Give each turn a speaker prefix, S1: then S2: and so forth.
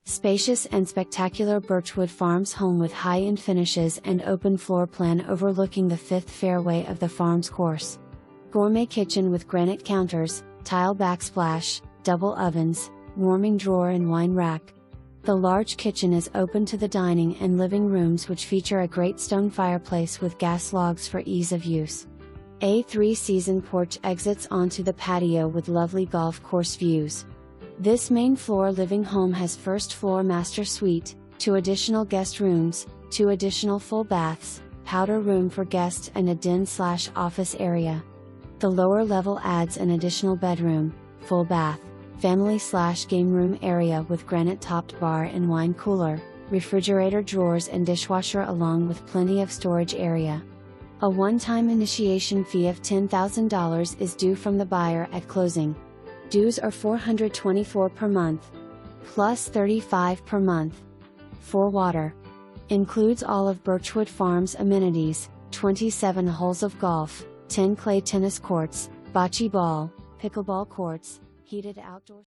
S1: Spacious and spectacular Birchwood Farms home with high-end finishes and open floor plan overlooking the 5th fairway of the farm's course. Gourmet kitchen with granite counters, tile backsplash, double ovens, warming drawer and wine rack. The large kitchen is open to the dining and living rooms, which feature a great stone fireplace with gas logs for ease of use. A 3-season porch exits onto the patio with lovely golf course views. This main floor living home has first floor master suite, 2 additional guest rooms, 2 additional full baths, powder room for guests and a den/office area. The lower level adds an additional bedroom, full bath, family/game room area with granite topped bar and wine cooler, refrigerator drawers and dishwasher, along with plenty of storage area. A one-time initiation fee of $10,000 is due from the buyer at closing. Dues are $424 per month, plus $35 per month. For water. Includes all of Birchwood Farms amenities, 27 holes of golf, 10 clay tennis courts, bocce ball, pickleball courts, heated outdoor